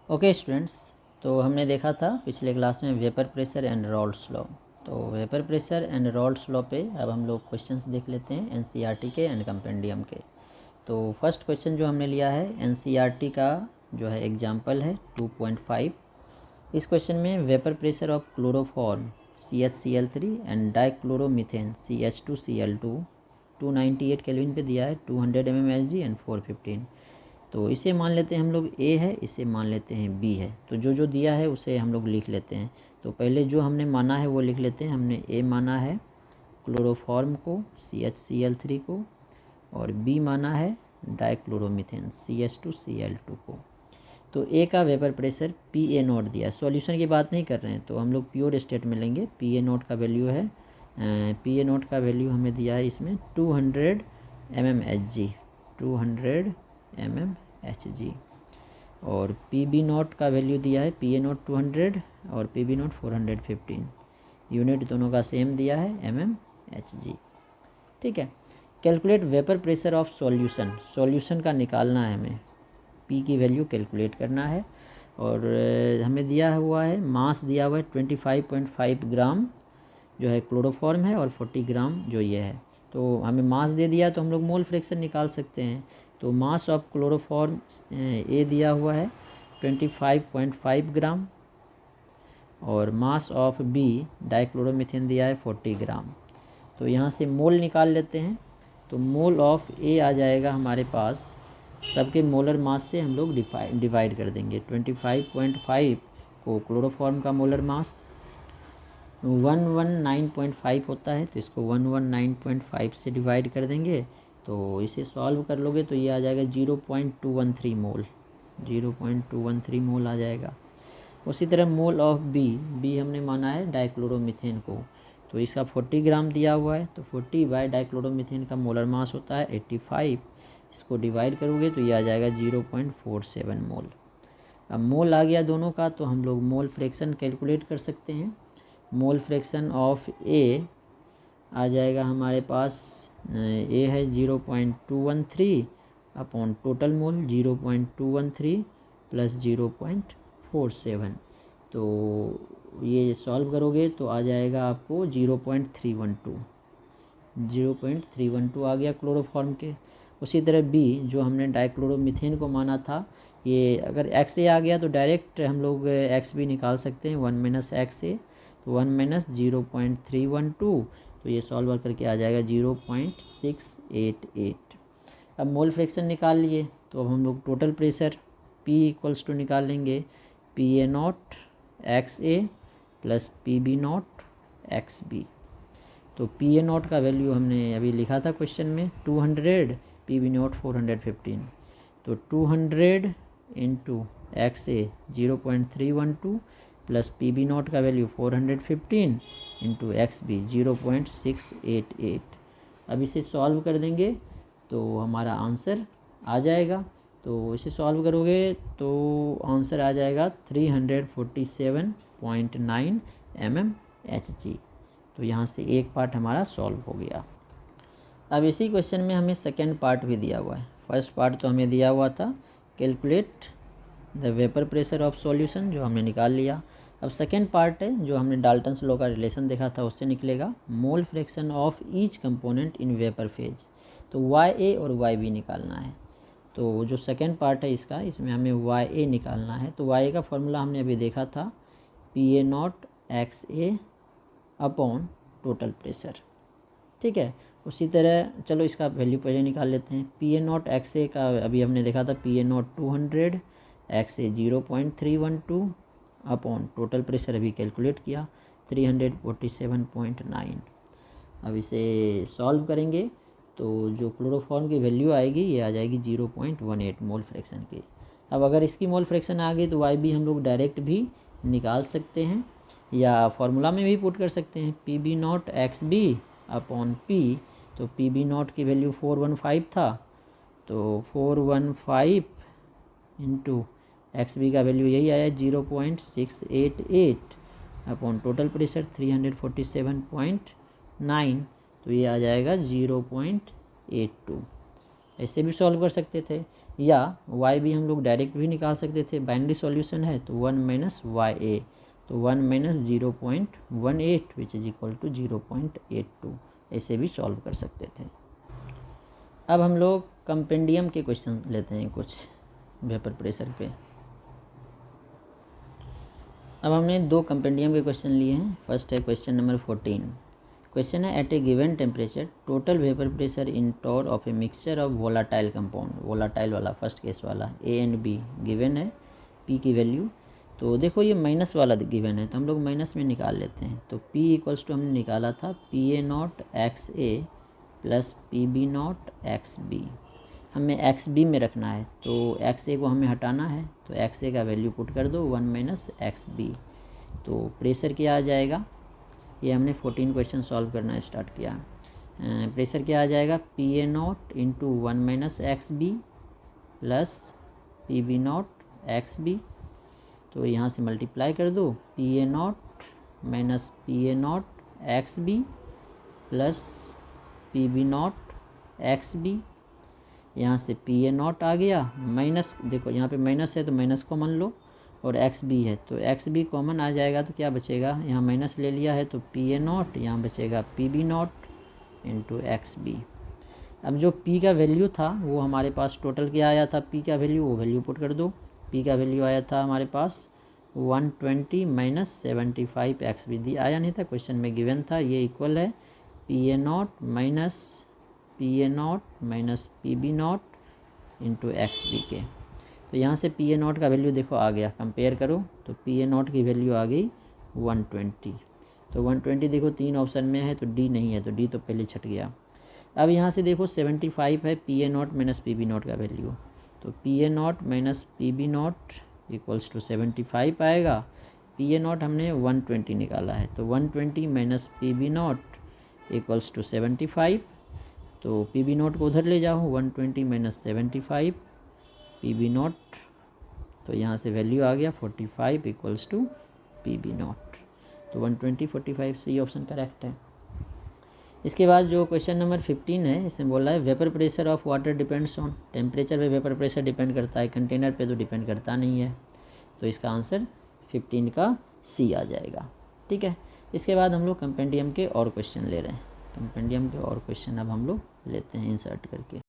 Okay students, तो हमने देखा था पिछले क्लास में vapour pressure and Raoult's law. तो vapour pressure and Raoult's law पे अब हम लोग क्वेश्चंस देख लेते हैं एनसीईआरटी के एंड कंपेंडियम के। तो फर्स्ट क्वेश्चन जो हमने लिया है एनसीईआरटी का जो है एग्जांपल है 2.5। इस क्वेश्चन में vapour pressure of chloroform CHCl3 and dichloromethane CH2Cl2 298 kelvin पे दिया है, 200 mmHg एंड 415। तो इसे मान लेते हैं हम लोग ए है, इसे मान लेते हैं बी है। तो जो जो दिया है उसे हम लोग लिख लेते हैं। तो पहले जो हमने माना है वो लिख लेते हैं। हमने ए माना है क्लोरोफॉर्म को CHCl3 को, और बी माना है डाइक्लोरोमीथेन CH2Cl2 को। तो ए का वेपर प्रेशर PA0 दिया है। सॉल्यूशन की बात नहीं कर रहे हैं, तो हम लोग प्योर स्टेट में लेंगे। PA0 का वैल्यू है PA0 का वैल्यू हमें दिया है इसमें 200 mmHg, 200 mmHg। और PB0 का वैल्यू दिया है PA0 200 और PB0 415। यूनिट दोनों का सेम दिया है mmHg। ठीक है। Calculate vapour pressure of solution, solution का निकालना है हमें। पी की वैल्यू कैलकुलेट करना है। और हमें दिया हुआ है मास दिया हुआ है 25.5 ग्राम जो है क्लोरोफॉर्म है, और 40 ग्राम जो ये है। तो हमें मास दे दिया तो हम लोग मोल फ्रैक्शन निकाल सकते हैं। तो मास ऑफ क्लोरोफॉर्म ए दिया हुआ है 25.5 ग्राम, और मास ऑफ बी डाइक्लोरोमीथेन दिया है 40 ग्राम। तो यहाँ से मोल निकाल लेते हैं। तो मोल ऑफ ए आ जाएगा हमारे पास, सबके मोलर मास से हम लोग डिवाइड कर देंगे। 25.5 को क्लोरोफॉर्म का मोलर मास 119.5 होता है, तो इसको 119.5 से डिवाइड कर देंगे। तो इसे सॉल्व कर लोगे तो ये आ जाएगा 0.213 मोल, 0.213 मोल आ जाएगा। उसी तरह मोल ऑफ बी हमने माना है डाइक्लोरोमीथेन को। तो इसका 40 ग्राम दिया हुआ है, तो 40 बाय डाइक्लोरोमीथेन का मोलर मास होता है 85। इसको डिवाइड करोगे तो ये आ जाएगा 0.47 मोल। अब मोल आ गया दोनों का, तो हम लोग मोल फ्रैक्शन कैलकुलेट कर सकते हैं। मोल फ्रैक्शन ऑफ ए आ जाएगा हमारे पास, ए है 0.213 अपॉन टोटल मोल 0.213 प्लस 0.47। तो ये सॉल्व करोगे तो आ जाएगा आपको 0.312, 0.312 आ गया क्लोरोफॉर्म के। उसी तरह बी जो हमने डाइक्लोरोमीथेन को माना था, ये अगर एक्स ए आ गया तो डायरेक्ट हम लोग एक्स भी निकाल सकते हैं, 1 माइनस एक्स ए, तो 1 माइनस 0.312। तो ये सॉल्व करके आ जाएगा 0.688। अब मोल फ्रैक्शन निकाल लिए, तो अब हम लोग total pressure P equals to निकाल लेंगे PA0 XA plus PB0 XB। तो PA0 का वैल्यू हमने अभी लिखा था क्वेश्चन में 200, PB0 415। तो 200 इंटू XA 0.312 प्लस PB0 का वैल्यू 415 इंटू XB 0.688। अब इसे सॉल्व कर देंगे तो हमारा आंसर आ जाएगा। तो इसे सॉल्व करोगे तो आंसर आ जाएगा 347.9 mmHg। तो यहाँ से एक पार्ट हमारा सॉल्व हो गया। अब इसी क्वेश्चन में हमें सेकेंड पार्ट भी दिया हुआ है। फर्स्ट पार्ट तो हमें दिया हुआ था calculate the vapour pressure of solution, जो हमने निकाल लिया। अब सेकेंड पार्ट है जो हमने डाल्टन्स लॉ का रिलेशन देखा था, उससे निकलेगा mole fraction of each component in vapour phase. तो YA और YB निकालना है। तो जो सेकेंड पार्ट है इसका, इसमें हमें YA निकालना है। तो YA का फॉर्मूला हमने अभी देखा था PA0 XA upon total pressure. ठीक है। उसी तरह चलो इसका वैल्यू पहले निकाल लेते हैं। PA0 XA का अभी हमने देखा था PA0 200 XA 0.312 upon total pressure अभी कैलकुलेट किया 347.9। अब इसे सॉल्व करेंगे तो जो क्लोरोफॉर्म की वैल्यू आएगी ये आ जाएगी 0.18 मोल फ्रैक्शन की। अब अगर इसकी मोल फ्रैक्शन आ गई तो YB हम लोग डायरेक्ट भी निकाल सकते हैं, या फॉर्मूला में भी पुट कर सकते हैं PB0 XB अपॉन P। तो PB0 की वैल्यू 415 था, तो 415 इंटू XB का वैल्यू यही आया 0.688 अपॉन टोटल प्रेशर 347.9। तो ये आ जाएगा 0.82। ऐसे भी सॉल्व कर सकते थे, या y भी हम लोग डायरेक्ट भी निकाल सकते थे। बाइनरी सॉल्यूशन है तो 1 माइनस वाई ए, तो 1 minus 0.18 which is equal to 0.82, ऐसे भी सॉल्व कर सकते थे। अब हम लोग कंपेंडियम के क्वेश्चन लेते हैं कुछ वेपर प्रेशर पे। अब हमने 2 कंपेंडियम के क्वेश्चन लिए हैं। फर्स्ट है क्वेश्चन नंबर 14। क्वेश्चन है at a given temperature total vapour pressure in torr of a mixture of volatile compound, volatile वाला फर्स्ट केस वाला, ए एंड बी गिवन है, पी की वैल्यू। तो देखो ये माइनस वाला गिवन है तो हम लोग माइनस में निकाल लेते हैं। तो पी इक्वल्स टू हमने निकाला था p a not x a plus p b not x b. हमें एक्स बी में रखना है तो एक्स ए को हमें हटाना है, तो एक्स ए का वैल्यू पुट कर दो 1 माइनस एक्स बी। तो प्रेशर क्या आ जाएगा, ये हमने 14 क्वेश्चन सॉल्व करना स्टार्ट किया। प्रेशर क्या आ जाएगा, p a not into 1 minus x b plus p b not x b. तो यहाँ से मल्टीप्लाई कर दो, p a not minus p a not x b plus p b not x b. यहाँ से पी ए नॉट आ गया minus, देखो यहाँ पे माइनस है तो माइनस कॉमन लो, और एक्स बी है तो एक्स बी कॉमन आ जाएगा, तो क्या बचेगा, यहाँ माइनस ले लिया है तो पी ए नॉट, यहाँ बचेगा p b not into x b. अब जो पी का वैल्यू था वो हमारे पास टोटल क्या आया था, पी का वैल्यू, वो वैल्यू पुट कर दो। पी का वैल्यू आया था हमारे पास 120 माइनस 75 एक्स बी, आया नहीं था क्वेश्चन में, गिवन था। ये इक्वल है p a not minus p a not minus p b not into x b के। तो यहाँ से पी ए नॉट का वैल्यू देखो आ गया, कंपेयर करो तो पी ए नॉट की वैल्यू आ गई 120। तो 120 देखो 3 ऑप्शन में है तो डी नहीं है, तो डी तो पहले छट गया। अब यहाँ से देखो 75 है p a not minus p b not का वैल्यू, तो p a not minus p b not equals to 75 आएगा। पी ए नॉट हमने 120 निकाला है, तो 120 minus p b not equals to 75। तो पी बी नॉट को उधर ले जाओ, 120 माइनस 75 पी बी नॉट, तो यहाँ से वैल्यू आ गया 45 equals to p b not. तो 120 45 सी ऑप्शन करेक्ट है। इसके बाद जो क्वेश्चन नंबर 15 है, इसमें बोला है vapour pressure of water depends on, temperature पे वेपर प्रेशर डिपेंड करता है, कंटेनर पे तो डिपेंड करता नहीं है। तो इसका आंसर 15 का सी आ जाएगा। ठीक है, इसके बाद हम लोग कंपेंडियम के और क्वेश्चन ले रहे हैं। कंपेंडियम के और क्वेश्चन अब हम लोग लेते हैं इंसर्ट करके।